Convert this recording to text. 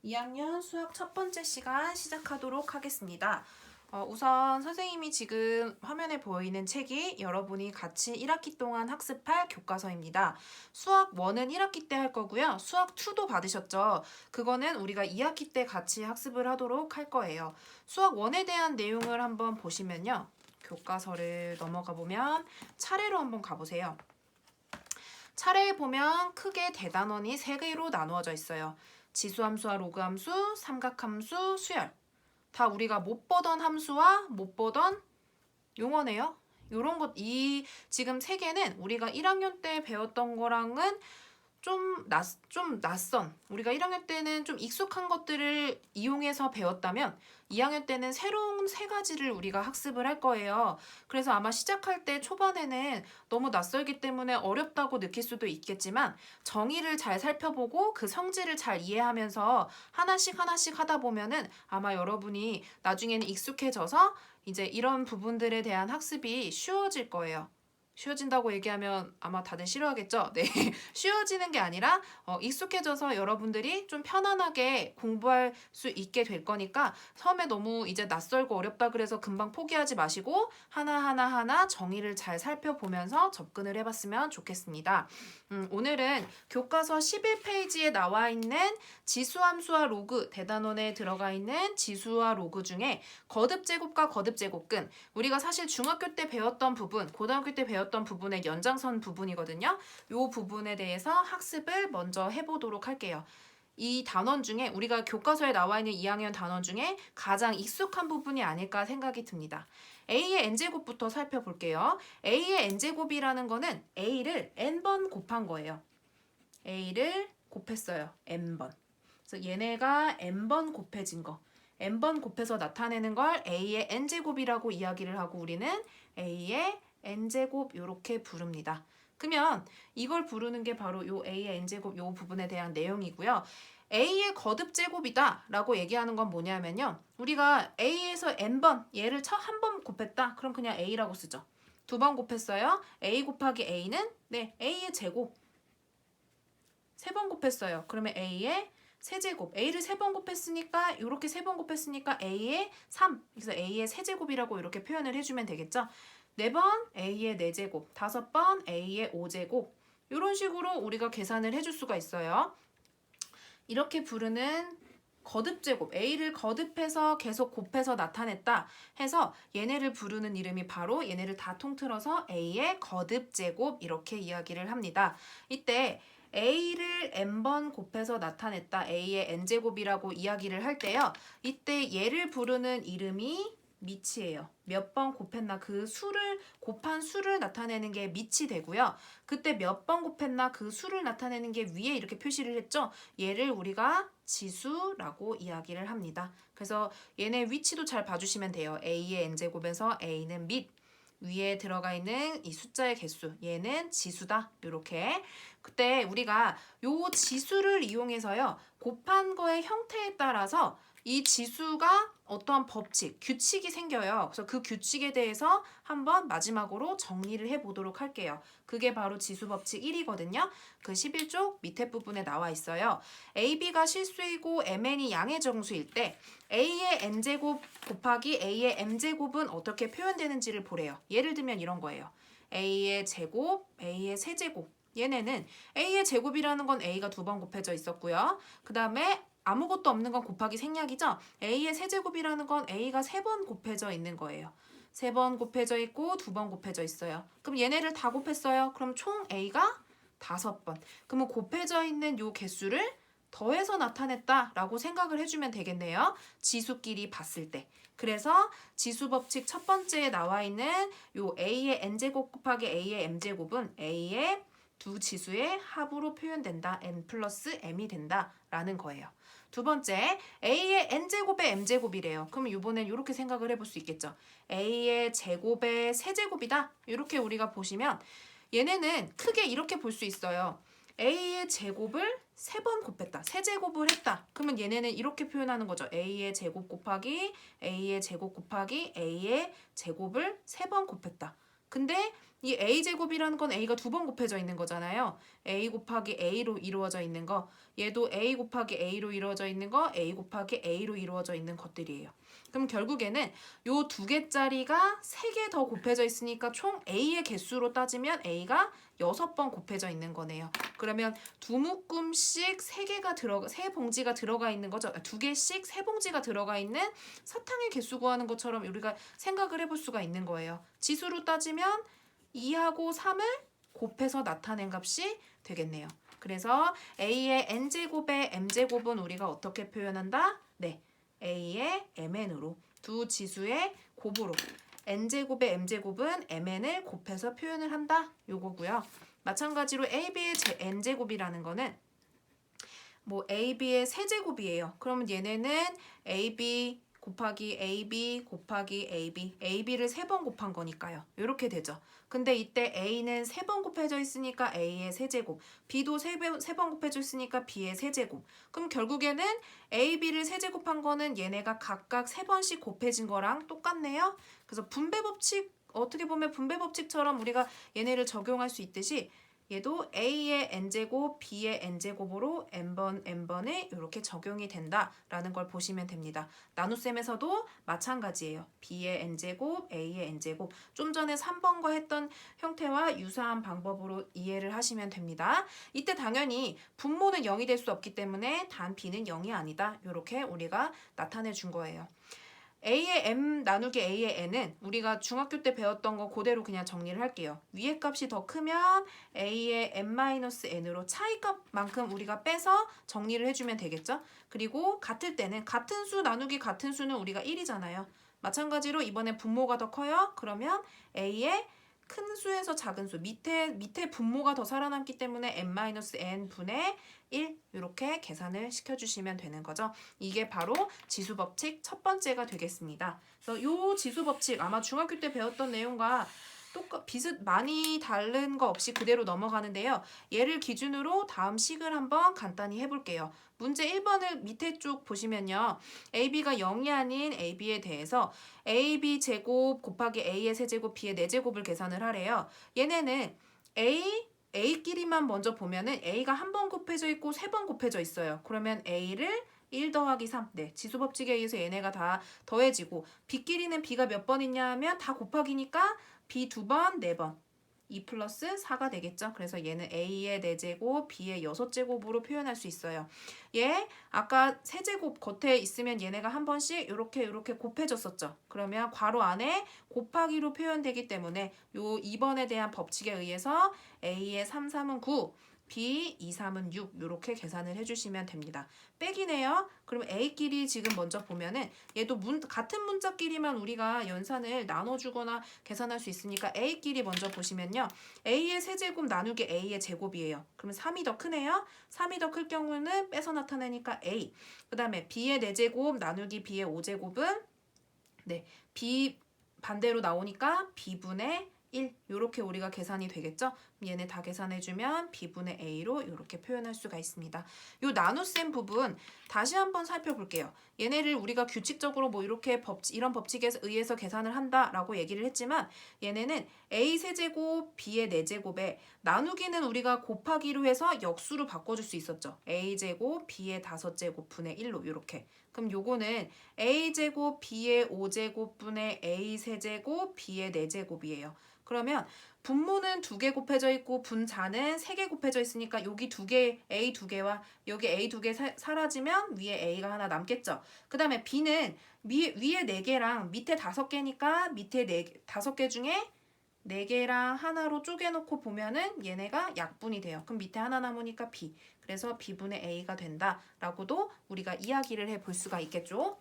2학년 수학 첫 번째 시간 시작하도록 하겠습니다. 우선 선생님이 지금 화면에 보이는 책이 여러분이 같이 1학기 동안 학습할 교과서입니다. 수학 1은 1학기 때 할 거고요. 수학 2도 받으셨죠? 그거는 우리가 2학기 때 같이 학습을 하도록 할 거예요. 수학 1에 대한 내용을 한번 보시면요. 교과서를 넘어가 보면 차례로 한번 가보세요. 차례에 보면 크게 대단원이 3개로 나누어져 있어요. 지수함수와 로그함수, 삼각함수, 수열. 다 우리가 못 보던 함수와 못 보던 용어네요. 요런 것, 지금 3개는 우리가 1학년 때 배웠던 거랑은 좀 낯선, 우리가 1학년 때는 좀 익숙한 것들을 이용해서 배웠다면 2학년 때는 새로운 3가지를 우리가 학습을 할 거예요. 그래서 아마 시작할 때 초반에는 너무 낯설기 때문에 어렵다고 느낄 수도 있겠지만 정의를 잘 살펴보고 그 성질을 잘 이해하면서 하나씩 하나씩 하다 보면은 아마 여러분이 나중에는 익숙해져서 이제 이런 부분들에 대한 학습이 쉬워질 거예요. 쉬워진다고 얘기하면 아마 다들 싫어하겠죠? 네. 쉬워지는 게 아니라 익숙해져서 여러분들이 좀 편안하게 공부할 수 있게 될 거니까 처음에 너무 이제 낯설고 어렵다 그래서 금방 포기하지 마시고 하나하나 정의를 잘 살펴보면서 접근을 해봤으면 좋겠습니다. 오늘은 교과서 11페이지에 나와 있는 지수함수와 로그, 대단원에 들어가 있는 지수와 로그 중에 거듭제곱과 거듭제곱근, 우리가 사실 중학교 때 배웠던 부분, 고등학교 때 배웠던 부분의 연장선 부분이거든요. 이 부분에 대해서 학습을 먼저 해보도록 할게요. 이 단원 중에 우리가 교과서에 나와 있는 2학년 단원 중에 가장 익숙한 부분이 아닐까 생각이 듭니다. A의 n제곱부터 살펴볼게요. A의 n제곱이라는 거는 A를 n번 곱한 거예요. A를 곱했어요. n번. 그래서 얘네가 n번 곱해진 거. n번 곱해서 나타내는 걸 A의 n제곱이라고 이야기를 하고 우리는 A의 n제곱 이렇게 부릅니다. 그러면 이걸 부르는 게 바로 요 A의 n제곱 요 부분에 대한 내용이고요. A의 거듭제곱이다 라고 얘기하는 건 뭐냐면요. 우리가 A에서 n번 얘를 한 번 곱했다. 그럼 그냥 A라고 쓰죠. 2번 곱했어요. A 곱하기 A는 A의 제곱. 3번 곱했어요. 그러면 A의 세제곱. A를 3번 곱했으니까 이렇게 3번 곱했으니까 A의 3. 그래서 A의 세제곱이라고 이렇게 표현을 해주면 되겠죠. 4번 A의 4제곱. 5번 A의 5제곱. 이런 식으로 우리가 계산을 해줄 수가 있어요. 이렇게 부르는 거듭제곱, A를 거듭해서 계속 곱해서 나타냈다 해서 얘네를 부르는 이름이 바로 얘네를 다 통틀어서 A의 거듭제곱 이렇게 이야기를 합니다. 이때 A를 n번 곱해서 나타냈다 A의 n제곱이라고 이야기를 할 때요. 이때 얘를 부르는 이름이 미치예요. 몇 번 곱했나 그 수를 곱한 수를 나타내는 게 미치 되고요. 그때 몇 번 곱했나 그 수를 나타내는 게 위에 이렇게 표시를 했죠. 얘를 우리가 지수라고 이야기를 합니다. 그래서 얘네 위치도 잘 봐주시면 돼요. A의 n제곱에서 A는 밑, 위에 들어가 있는 이 숫자의 개수, 얘는 지수다. 이렇게. 그때 우리가 요 지수를 이용해서요. 곱한 거의 형태에 따라서 이 지수가 어떠한 법칙, 규칙이 생겨요. 그래서 그 규칙에 대해서 한번 마지막으로 정리를 해보도록 할게요. 그게 바로 지수법칙 1이거든요. 그 11쪽 밑에 부분에 나와 있어요. AB가 실수이고 MN이 양의 정수일 때 A의 n제곱 곱하기 A의 m제곱은 어떻게 표현되는지를 보래요. 예를 들면 이런 거예요. A의 제곱, A의 세제곱. 얘네는 A의 제곱이라는 건 A가 2번 곱해져 있었고요. 그 다음에 아무것도 없는 건 곱하기 생략이죠. A의 세제곱이라는 건 A가 3번 곱해져 있는 거예요. 3번 곱해져 있고 2번 곱해져 있어요. 그럼 얘네를 다 곱했어요. 그럼 총 A가 5번. 그러면 곱해져 있는 요 개수를 더해서 나타냈다라고 생각을 해주면 되겠네요. 지수끼리 봤을 때. 그래서 지수법칙 첫 번째에 나와 있는 요 A의 n제곱 곱하기 A의 m제곱은 A의 두 지수의 합으로 표현된다. n 플러스 m이 된다라는 거예요. 두 번째, A의 n제곱의 m제곱이래요. 그럼 이번엔 이렇게 생각을 해볼 수 있겠죠. A의 제곱의 세제곱이다. 이렇게 우리가 보시면 얘네는 크게 이렇게 볼 수 있어요. A의 제곱을 3번 곱했다. 세제곱을 했다. 그러면 얘네는 이렇게 표현하는 거죠. A의 제곱 곱하기 A의 제곱 곱하기 A의 제곱을 3번 곱했다. 근데 이 a제곱이라는 건 a가 두 번 곱해져 있는 거잖아요. a 곱하기 a로 이루어져 있는 거, 얘도 a 곱하기 a로 이루어져 있는 거, a 곱하기 a로 이루어져 있는 것들이에요. 그럼 결국에는 요 두 개짜리가 3개 더 곱해져 있으니까 총 a의 개수로 따지면 a가 6번 곱해져 있는 거네요. 그러면 두 묶음씩 3봉지가 들어가 있는 거죠. 2개씩 3봉지가 들어가 있는 사탕의 개수 구하는 것처럼 우리가 생각을 해볼 수가 있는 거예요. 지수로 따지면 2하고 3을 곱해서 나타낸 값이 되겠네요. 그래서 a의 n제곱의 m제곱은 우리가 어떻게 표현한다? 네, a의 mn으로, 두 지수의 곱으로 n제곱의 m제곱은 mn을 곱해서 표현을 한다, 요거고요. 마찬가지로 ab의 n제곱이라는 거는 뭐 ab의 세제곱이에요. 그러면 얘네는 ab 곱하기 ab 곱하기 ab를 3번 곱한 거니까요. 이렇게 되죠. 근데 이때 a는 3번 곱해져 있으니까 a의 세제곱, b도 3번 곱해져 있으니까 b의 세제곱. 그럼 결국에는 ab를 세제곱한 거는 얘네가 각각 3번씩 곱해진 거랑 똑같네요. 그래서 분배법칙, 어떻게 보면 분배법칙처럼 우리가 얘네를 적용할 수 있듯이 얘도 a의 n제곱, b의 n제곱으로 n번에 이렇게 적용이 된다라는 걸 보시면 됩니다. 나눗셈에서도 마찬가지예요. b의 n제곱, a의 n제곱. 좀 전에 3번과 했던 형태와 유사한 방법으로 이해를 하시면 됩니다. 이때 당연히 분모는 0이 될 수 없기 때문에 단 b는 0이 아니다, 이렇게 우리가 나타내 준 거예요. a의 m 나누기 a의 n은 우리가 중학교 때 배웠던 거 그대로 그냥 정리를 할게요. 위의 값이 더 크면 a의 m-n으로 차이값만큼 우리가 빼서 정리를 해주면 되겠죠. 그리고 같을 때는 같은 수 나누기 같은 수는 우리가 1이잖아요. 마찬가지로 이번에 분모가 더 커요. 그러면 a의 큰 수에서 작은 수, 밑에 분모가 더 살아남기 때문에 n-n 분의 1 이렇게 계산을 시켜주시면 되는 거죠. 이게 바로 지수법칙 첫 번째가 되겠습니다. 그래서 이 지수법칙 아마 중학교 때 배웠던 내용과 많이 다른 거 없이 그대로 넘어가는데요. 얘를 기준으로 다음 식을 한번 간단히 해볼게요. 문제 1번을 밑에 쭉 보시면요. ab가 0이 아닌 ab에 대해서 ab 제곱 곱하기 a의 세제곱 b의 4제곱을 계산을 하래요. 얘네는 a끼리만 먼저 보면은 a가 한 번 곱해져 있고 3번 곱해져 있어요. 그러면 a를 1 더하기 3, 네, 지수법칙에 의해서 얘네가 다 더해지고 b끼리는 b가 몇 번 있냐 하면 다 곱하기니까 b 2번, 4번, 2 플러스 4가 되겠죠. 그래서 얘는 a의 4제곱, b의 6제곱으로 표현할 수 있어요. 얘 아까 세제곱 겉에 있으면 얘네가 한 번씩 이렇게 곱해졌었죠. 그러면 괄호 안에 곱하기로 표현되기 때문에 요 2번에 대한 법칙에 의해서 a의 3, 3은 9, b, 2, 3은 6 이렇게 계산을 해주시면 됩니다. 빼기네요. 그럼 a끼리 지금 먼저 보면은 얘도 같은 문자끼리만 우리가 연산을 나눠주거나 계산할 수 있으니까 a끼리 먼저 보시면요. a의 세제곱 나누기 a의 제곱이에요. 그러면 3이 더 크네요. 3이 더 클 경우는 빼서 나타내니까 a. 그 다음에 b의 4제곱 나누기 b의 5제곱은 네, b 반대로 나오니까 b분의 1 이렇게 우리가 계산이 되겠죠? 얘네 다 계산해주면 b분의 a로 이렇게 표현할 수가 있습니다. 요 나눗셈 부분 다시 한번 살펴볼게요. 얘네를 우리가 규칙적으로 뭐 이렇게 이런 법칙에 의해서 계산을 한다라고 얘기를 했지만 얘네는 a 세제곱 b의 4제곱에 나누기는 우리가 곱하기로 해서 역수로 바꿔줄 수 있었죠. a제곱 b의 5제곱 분의 1로 이렇게. 그럼 요거는 a제곱 b의 5제곱 분의 a 세제곱 b의 4제곱이에요. 그러면 분모는 2개 곱해져 있고 분자는 3개 곱해져 있으니까 여기 2개, a 2개와 여기 a 2개 사라지면 위에 a가 하나 남겠죠. 그 다음에 b는 위에 4개랑 밑에 5개니까 밑에 5개 중에 4개랑 하나로 쪼개놓고 보면은 얘네가 약분이 돼요. 그럼 밑에 하나 남으니까 b. 그래서 b분의 a가 된다라고도 우리가 이야기를 해볼 수가 있겠죠.